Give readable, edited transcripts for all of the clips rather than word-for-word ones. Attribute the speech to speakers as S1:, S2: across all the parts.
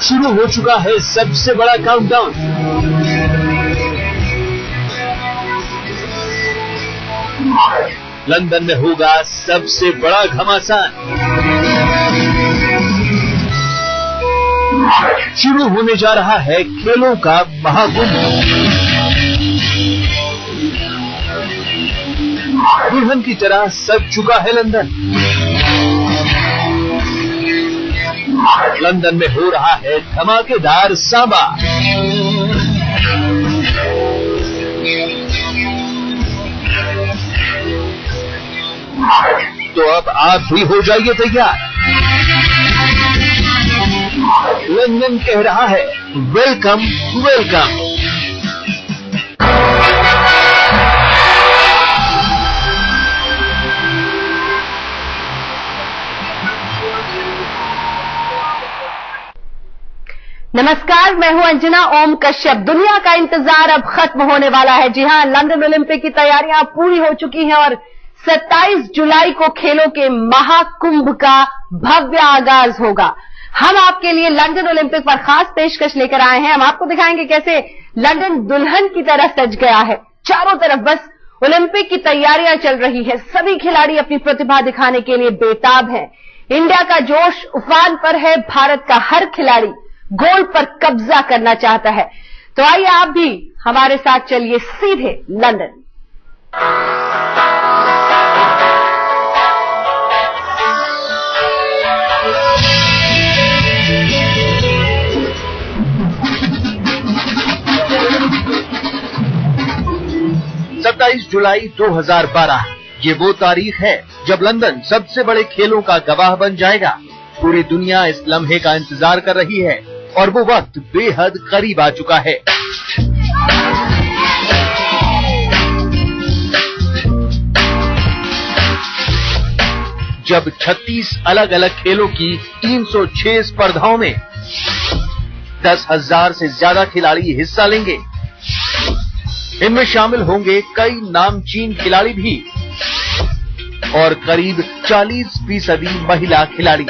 S1: शुरू हो चुका है सबसे बड़ा काउंटडाउन। लंदन में होगा सबसे बड़ा घमासान। शुरू होने जा रहा है खेलों का महाकुंभ। दुल्हन की तरह सज चुका है लंदन। लंदन में हो रहा है धमाकेदार सांबा। तो अब आप भी हो जाइए तैयार। लंदन कह रहा है वेलकम वेलकम।
S2: नमस्कार, मैं हूं अंजना ओम कश्यप। दुनिया का इंतजार अब खत्म होने वाला है। जी हां, लंदन ओलंपिक की तैयारियां पूरी हो चुकी हैं और 27 जुलाई को खेलों के महाकुंभ का भव्य आगाज होगा। हम आपके लिए लंदन ओलंपिक पर खास पेशकश लेकर आए हैं। हम आपको दिखाएंगे कैसे लंदन दुल्हन की तरह सज गया है। चारों तरफ बस ओलंपिक की तैयारियां चल रही है। सभी खिलाड़ी अपनी प्रतिभा दिखाने के लिए बेताब हैं। इंडिया का जोश उफान पर है। भारत का हर खिलाड़ी गोल्ड पर कब्जा करना चाहता है। तो आइए आप भी हमारे साथ चलिए सीधे लंदन।
S1: 27 जुलाई 2012 ये वो तारीख है जब लंदन सबसे बड़े खेलों का गवाह बन जाएगा। पूरी दुनिया इस लम्हे का इंतजार कर रही है और वो वक्त बेहद करीब आ चुका है। जब 36 अलग अलग खेलों की 306 स्पर्धाओं में 10,000 से ज्यादा खिलाड़ी हिस्सा लेंगे। इनमें शामिल होंगे कई नामचीन खिलाड़ी भी और करीब 40% महिला खिलाड़ी।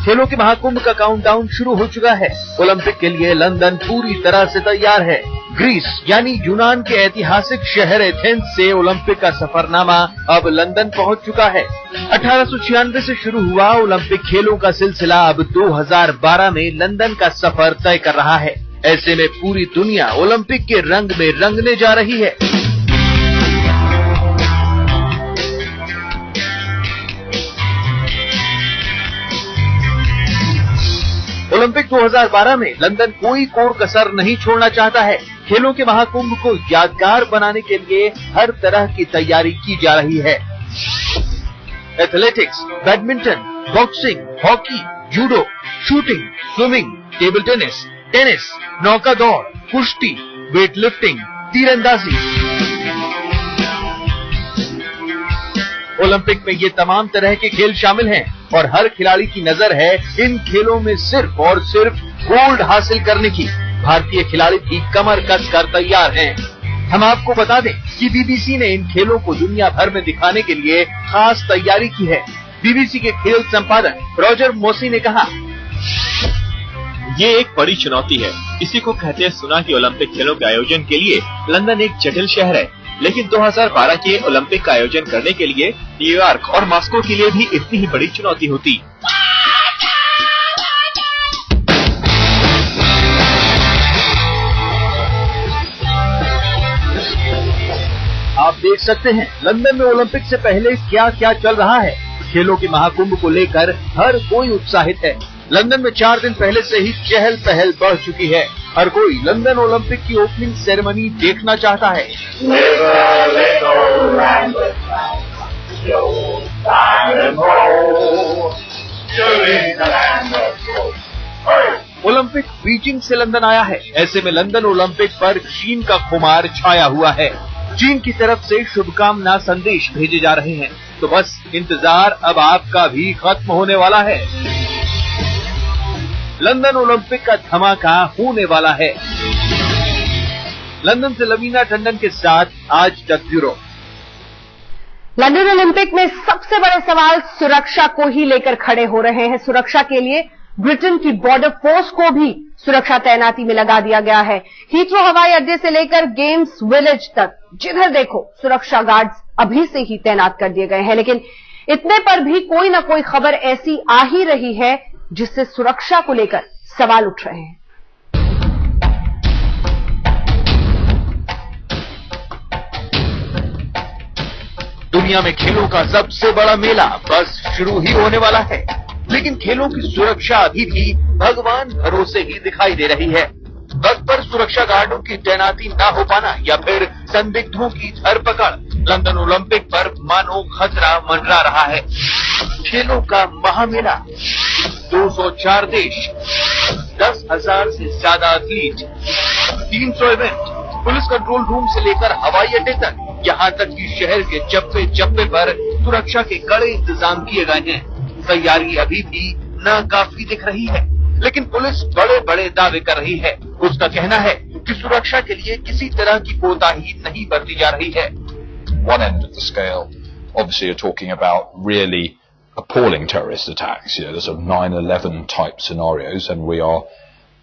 S1: खेलों के महाकुंभ का काउंटडाउन शुरू हो चुका है। ओलंपिक के लिए लंदन पूरी तरह से तैयार है। ग्रीस यानी यूनान के ऐतिहासिक शहर एथेंस से ओलंपिक का सफरनामा अब लंदन पहुंच चुका है। 1896 से शुरू हुआ ओलंपिक खेलों का सिलसिला अब 2012 में लंदन का सफर तय कर रहा है। ऐसे में पूरी दुनिया ओलंपिक के रंग में रंगने जा रही है। ओलंपिक 2012 में लंदन कोई कोर कसर नहीं छोड़ना चाहता है। खेलों के महाकुंभ को यादगार बनाने के लिए हर तरह की तैयारी की जा रही है। Athletics, badminton, boxing, hockey, judo, shooting, swimming, table tennis, tennis, नौका दौड़, कुश्ती, वेट लिफ्टिंग, तीरंदाजी। ओलंपिक में ये तमाम तरह के खेल शामिल हैं और हर खिलाड़ी की नजर है इन खेलों में सिर्फ और सिर्फ गोल्ड हासिल करने की। भारतीय खिलाड़ी भी कमर कस कर तैयार हैं। हम आपको बता दें कि बीबीसी ने इन खेलों को दुनिया भर में दिखाने के लिए खास तैयारी की है। बीबीसी के खेल संपादक रॉजर मोसी ने कहा,
S3: ये एक बड़ी चुनौती है। किसी को कहते सुना कि ओलंपिक खेलों के आयोजन के लिए लंदन एक जटिल शहर है, लेकिन 2012 के ओलंपिक का आयोजन करने के लिए न्यूयॉर्क और मॉस्को के लिए भी इतनी ही बड़ी चुनौती होती।
S1: आप देख सकते हैं लंदन में ओलंपिक से पहले क्या क्या चल रहा है। खेलों के महाकुंभ को लेकर हर कोई उत्साहित है। लंदन में 4 दिन पहले से ही चहल पहल बढ़ चुकी है। हर कोई लंदन ओलंपिक की ओपनिंग सेरेमनी देखना चाहता है। ओलंपिक बीजिंग से लंदन आया है। ऐसे में लंदन ओलंपिक पर चीन का खुमार छाया हुआ है। चीन की तरफ से शुभकामना संदेश भेजे जा रहे हैं। तो बस इंतजार अब आपका भी खत्म होने वाला है। लंदन ओलंपिक का धमाका होने वाला है। लंदन से लवीना टंडन के साथ आज तक ब्यूरो।
S2: लंदन ओलंपिक में सबसे बड़े सवाल सुरक्षा को ही लेकर खड़े हो रहे हैं। सुरक्षा के लिए ब्रिटेन की बॉर्डर फोर्स को भी सुरक्षा तैनाती में लगा दिया गया है। हीथ्रो हवाई अड्डे से लेकर गेम्स विलेज तक जिधर देखो सुरक्षा गार्ड्स अभी से ही तैनात कर दिए गए हैं। लेकिन इतने पर भी कोई न कोई खबर ऐसी आ ही रही है जिससे सुरक्षा को लेकर सवाल उठ रहे हैं।
S1: दुनिया में खेलों का सबसे बड़ा मेला बस शुरू ही होने वाला है, लेकिन खेलों की सुरक्षा अभी भी भगवान भरोसे ही दिखाई दे रही है। वक्त पर सुरक्षा गार्डों की तैनाती न हो पाना या फिर संदिग्धों की धरपकड़ लंदन ओलंपिक पर मानो खतरा मंडरा रहा है। खेलों का महामेला, 204 देश, 10,000 से ज्यादा athlete, 300 event, police control room से लेकर हवाई अड्डे तक, यहाँ तक कि शहर के चप्पे चप्पे पर सुरक्षा के कड़े इंतजाम किए गए हैं। तैयारी अभी भी नाकाफी दिख रही है, लेकिन पुलिस बड़े बड़े दावे कर रही है। उसका कहना है कि सुरक्षा के लिए किसी तरह की कोताही नहीं बरती जा रही है।
S4: One end of the scale, obviously you're talking about really appalling terrorist attacks. You know, there's a 9/11 type scenarios, and we are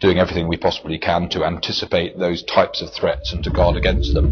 S4: doing everything we possibly can to anticipate those types of threats and to guard against them.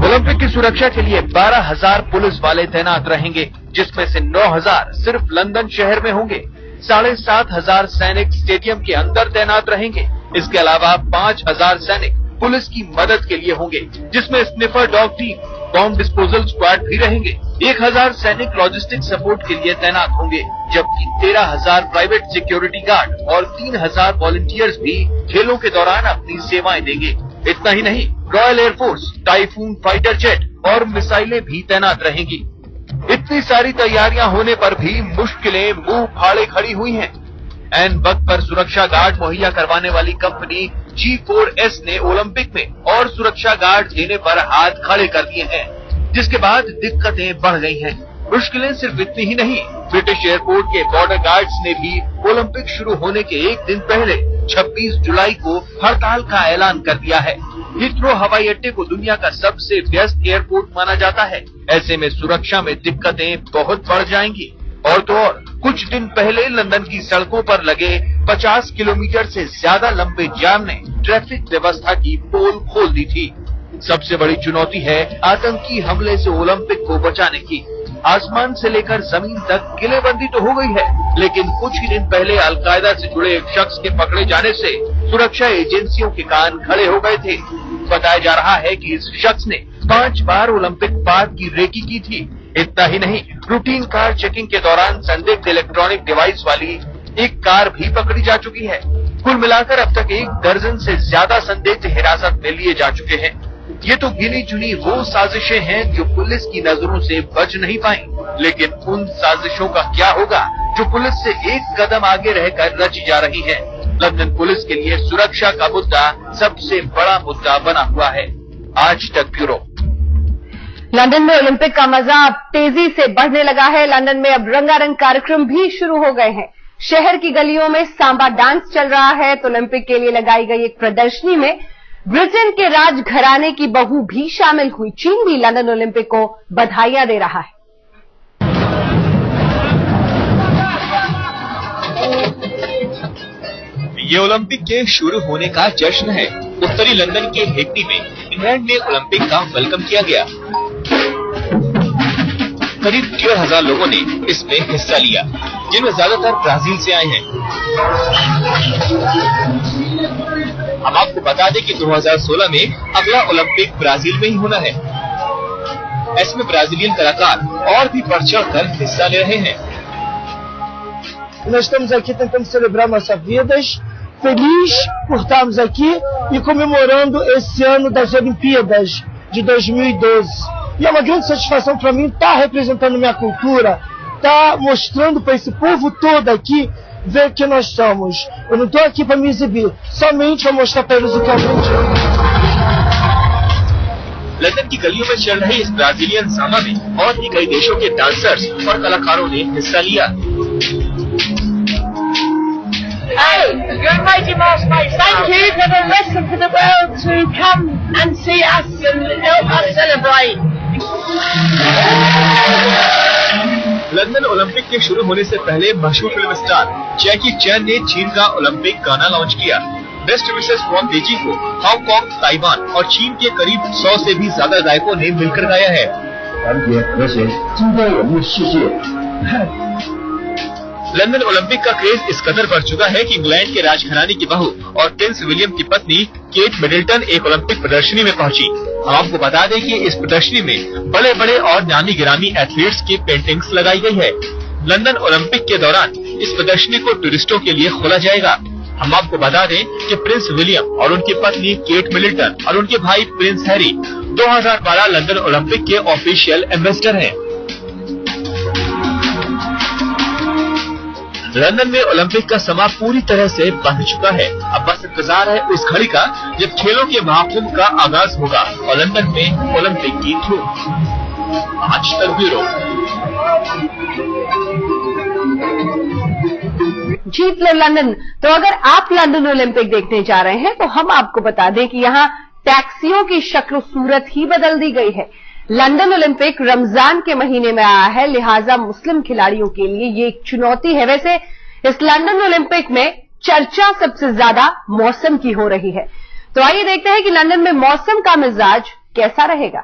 S1: Olympic की सुरक्षा के लिए 12,000 police वाले तैनात रहेंगे, जिसमें से 9,000 सिर्फ लंदन शहर में होंगे। 7,500 सैनिक स्टेडियम के अंदर तैनात रहेंगे। इसके अलावा 5,000 सैनिक पुलिस की मदद के लिए होंगे, जिसमें sniffer dog team, bomb disposal squad भी रहेंगे। 1,000 सैनिक लॉजिस्टिक सपोर्ट के लिए तैनात होंगे, जबकि 13,000 प्राइवेट सिक्योरिटी गार्ड और 3,000 वॉलंटियर्स भी खेलों के दौरान अपनी सेवाएं देंगे। इतना ही नहीं, royal air force, typhoon fighter jet और मिसाइलें भी तैनात रहेंगी। इतनी सारी तैयारियां होने पर भी मुश्किलें मुंह फाड़े खड़ी हुई हैं। एन वक्त पर सुरक्षा गार्ड मुहैया करवाने वाली कंपनी G4S ने ओलंपिक में और सुरक्षा गार्ड देने पर हाथ खड़े कर दिए हैं, जिसके बाद दिक्कतें बढ़ गई हैं। मुश्किलें सिर्फ इतनी ही नहीं, ब्रिटिश एयरपोर्ट के बॉर्डर गार्ड्स ने भी ओलंपिक शुरू होने के एक दिन पहले 26 जुलाई को हड़ताल का ऐलान कर दिया है। हीथ्रो हवाई अड्डे को दुनिया का सबसे व्यस्त एयरपोर्ट माना जाता है। ऐसे में सुरक्षा में दिक्कतें बहुत बढ़ जाएंगी। और तो और कुछ दिन पहले लंदन की सड़कों पर लगे 50 किलोमीटर से ज्यादा लंबे जाम ने ट्रैफिक व्यवस्था की पोल खोल दी थी। सबसे बड़ी चुनौती है आतंकी हमले से ओलंपिक को बचाने की। आसमान से लेकर जमीन तक किलेबंदी तो हो गई है, लेकिन कुछ ही दिन पहले अलकायदा से जुड़े एक शख्स के पकड़े जाने से सुरक्षा एजेंसियों के कान खड़े हो गए थे। बताया जा रहा है कि इस शख्स ने 5 बार ओलंपिक पार्क की रेकी की थी। इतना ही नहीं, रूटीन कार चेकिंग के दौरान संदिग्ध इलेक्ट्रॉनिक डिवाइस वाली एक कार भी पकड़ी जा चुकी है। कुल मिलाकर अब तक 1 दर्जन से ज्यादा संदिग्ध हिरासत में लिए जा चुके हैं। ये तो गिनी चुनी वो साजिशें हैं जो पुलिस की नजरों से बच नहीं पाई, लेकिन उन साजिशों का क्या होगा जो पुलिस से एक कदम आगे रहकर रची जा रही है। लंदन पुलिस के लिए सुरक्षा का मुद्दा सबसे बड़ा मुद्दा बना हुआ है। आज तक ब्यूरो।
S2: लंदन में ओलंपिक का मजा अब तेजी से बढ़ने लगा है। लंदन में अब रंगारंग कार्यक्रम भी शुरू हो गए हैं। शहर की गलियों में सांबा डांस चल रहा है। तो ओलंपिक के लिए लगाई गई एक प्रदर्शनी में ब्रिटेन के राजघराने की बहू भी शामिल हुई। चीन भी लंदन ओलंपिक को बधाइयां दे रहा है।
S3: ये ओलंपिक के शुरू होने का जश्न है। उत्तरी लंदन के हेगनी में इंग्लैंड में ओलंपिक का वेलकम किया गया। करीब 1,500 लोगों ने इसमें हिस्सा लिया, जिनमें ज्यादातर ब्राजील से आए हैं। हम आपको बता दें कि 2016 में अगला ओलंपिक ब्राजील में ही होना है। ऐसे में ब्राजीलियन कलाकार और भी बढ़ चढ़ कर हिस्सा ले रहे हैं।
S5: Nós estamos aqui tentando celebrar nossas vidas, feliz por estarmos aqui e comemorando esse ano das Olimpíadas de 2012. E é uma grande satisfação para mim estar representando minha cultura, estar mostrando para esse povo todo aqui ver que nós somos. Eu não estou aqui para me exibir, somente para mostrar para eles o que a gente é.
S3: London की गलियों में चल रहे इस Brazilian सामा में और भी कई देशों के डांसर्स और कलाकारों ने हिस्सा लिया।
S6: Hey, you're a mighty mouse, mate. Thank you for the rest of the world to come and see us and help us celebrate.
S3: London Olympic के शुरू होने से पहले मशहूर फिल्म स्टार जैकी चैन ने चीन का ओलंपिक गाना लॉन्च किया। बेस्ट विशेस फ्रॉम बीजिंग को हांगकांग, ताइवान और चीन के करीब 100 से भी ज्यादा गायकों ने मिलकर गाया है। लंदन ओलंपिक का क्रेज इस कदर बढ़ चुका है कि इंग्लैंड के राजघराने की बहू और प्रिंस विलियम की पत्नी केट मिडल्टन एक ओलंपिक प्रदर्शनी में पहुंची। हम आपको बता दें कि इस प्रदर्शनी में बड़े बड़े और नामी गिरामी एथलीट्स की पेंटिंग्स लगाई गई है। लंदन ओलंपिक के दौरान इस प्रदर्शनी को टूरिस्टों के लिए खोला जाएगा। हम आपको बता दें कि प्रिंस विलियम और उनकी पत्नी केट मिडल्टन और उनके भाई प्रिंस हैरी 2012 लंदन ओलंपिक के ऑफिशियल एम्बेसडर हैं। लंदन में ओलंपिक का समा पूरी तरह से बंध चुका है। अब बस इंतजार है उस घड़ी का जब खेलों के महाकुंभ का आगाज होगा और लंदन में ओलंपिक की धूम। आज तक ब्यूरो।
S2: जीत लो लंदन। तो अगर आप लंदन ओलंपिक देखने जा रहे हैं तो हम आपको बता दें कि यहाँ टैक्सियों की शक्ल सूरत ही बदल दी गई है। लंदन ओलंपिक रमजान के महीने में आया है, लिहाजा मुस्लिम खिलाड़ियों के लिए ये एक चुनौती है। वैसे इस लंदन ओलंपिक में चर्चा सबसे ज्यादा मौसम की हो रही है। तो आइए देखते हैं कि लंदन में मौसम का मिजाज कैसा रहेगा।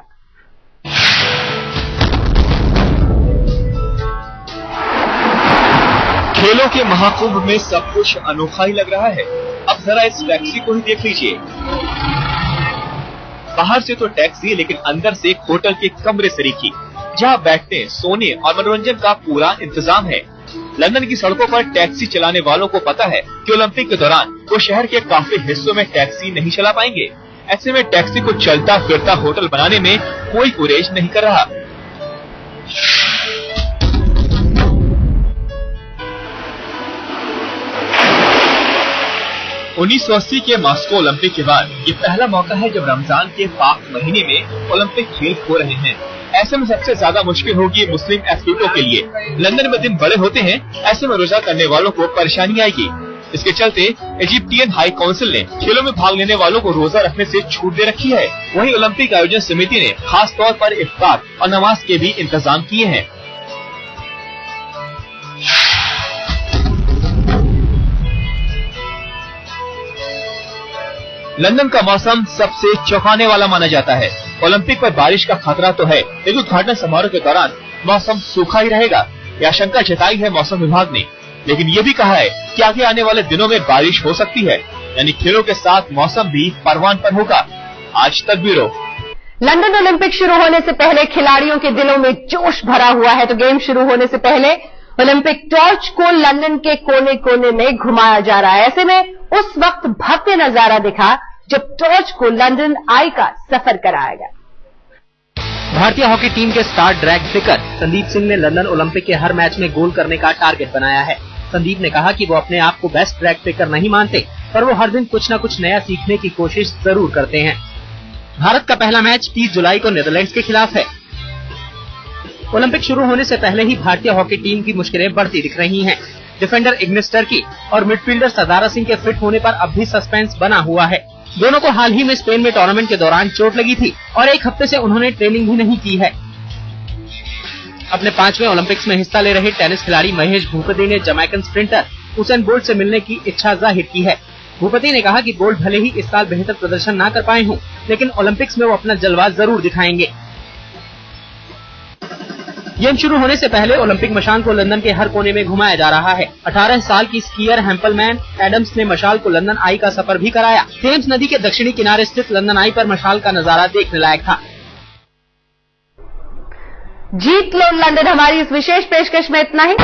S3: खेलों के महाकुंभ में सब कुछ अनोखा ही लग रहा है। अब जरा इस टैक्सी को ही देख लीजिए। बाहर से तो टैक्सी, लेकिन अंदर से एक होटल के कमरे सरीखी, जहां बैठने, सोने और मनोरंजन का पूरा इंतजाम है। लंदन की सड़कों पर टैक्सी चलाने वालों को पता है कि ओलंपिक के दौरान वो शहर के काफी हिस्सों में टैक्सी नहीं चला पाएंगे। ऐसे में टैक्सी को चलता फिरता होटल बनाने में कोई गुरेज नहीं कर रहा। उन्नीस के मॉस्को ओलंपिक के बाद ये पहला मौका है जब रमजान के पाक महीने में ओलंपिक खेल हो रहे हैं। ऐसे में सबसे ज्यादा मुश्किल होगी मुस्लिम एथलीटों के लिए। लंदन में दिन बड़े होते हैं, ऐसे में रोजा करने वालों को परेशानी आएगी। इसके चलते इजिप्टियन हाई काउंसिल ने खेलों में भाग लेने वालों को रोजा रखने से छूट दे रखी है। वहीं ओलंपिक आयोजन समिति ने खास तौर पर इफ्तार और नमाज के भी इंतजाम किए हैं। लंदन का मौसम सबसे चौंकाने वाला माना जाता है। ओलंपिक पर बारिश का खतरा तो है, लेकिन उद्घाटन समारोह के दौरान मौसम सूखा ही रहेगा, यह आशंका जताई है मौसम विभाग ने। लेकिन ये भी कहा है कि आगे आने वाले दिनों में बारिश हो सकती है, यानी खेलों के साथ मौसम भी परवान पर होगा। आज तक ब्यूरो।
S2: लंदन ओलंपिक शुरू होने से पहले खिलाड़ियों के दिलों में जोश भरा हुआ है। तो गेम शुरू होने से पहले ओलंपिक टॉर्च को लंदन के कोने कोने में घुमाया जा रहा है। ऐसे में उस वक्त भव्य नजारा दिखा जब टॉर्च को लंदन आई का सफर कराया।
S7: भारतीय हॉकी टीम के star drag picker Sandeep Singh ने लंदन ओलंपिक के हर मैच में गोल करने का टारगेट बनाया है। संदीप ने कहा कि वो अपने आप को बेस्ट ड्रैग पिकर नहीं मानते, पर वो हर दिन कुछ न कुछ नया सीखने की कोशिश जरूर करते हैं। भारत का पहला मैच 30 जुलाई को नीदरलैंड्स के खिलाफ है। ओलंपिक शुरू होने से पहले ही भारतीय हॉकी टीम की मुश्किलें बढ़ती दिख रही हैं। डिफेंडर इग्नेस टर्की और मिडफील्डर सरदारा सिंह के फिट होने पर अब भी सस्पेंस बना हुआ है। दोनों को हाल ही में स्पेन में टूर्नामेंट के दौरान चोट लगी थी और एक हफ्ते से उन्होंने ट्रेनिंग भी नहीं की है। अपने 5वें ओलंपिक्स में हिस्सा ले रहे टेनिस खिलाड़ी महेश भूपति ने जमैकन स्प्रिंटर उसेन बोल्ट से मिलने की इच्छा जाहिर की है। भूपति ने कहा कि बोल्ट भले ही इस साल बेहतर प्रदर्शन न कर पाए हों, लेकिन ओलंपिक्स में वो अपना जलवा जरूर दिखाएंगे। गेम शुरू होने से पहले ओलंपिक मशाल को लंदन के हर कोने में घुमाया जा रहा है। 18 साल की स्कीयर हैम्पलमैन एडम्स ने मशाल को लंदन आई का सफर भी कराया। थेम्स नदी के दक्षिणी किनारे स्थित लंदन आई पर मशाल का नजारा देखने लायक था।
S2: जीत लो लंदन हमारी इस विशेष पेशकश में इतना ही।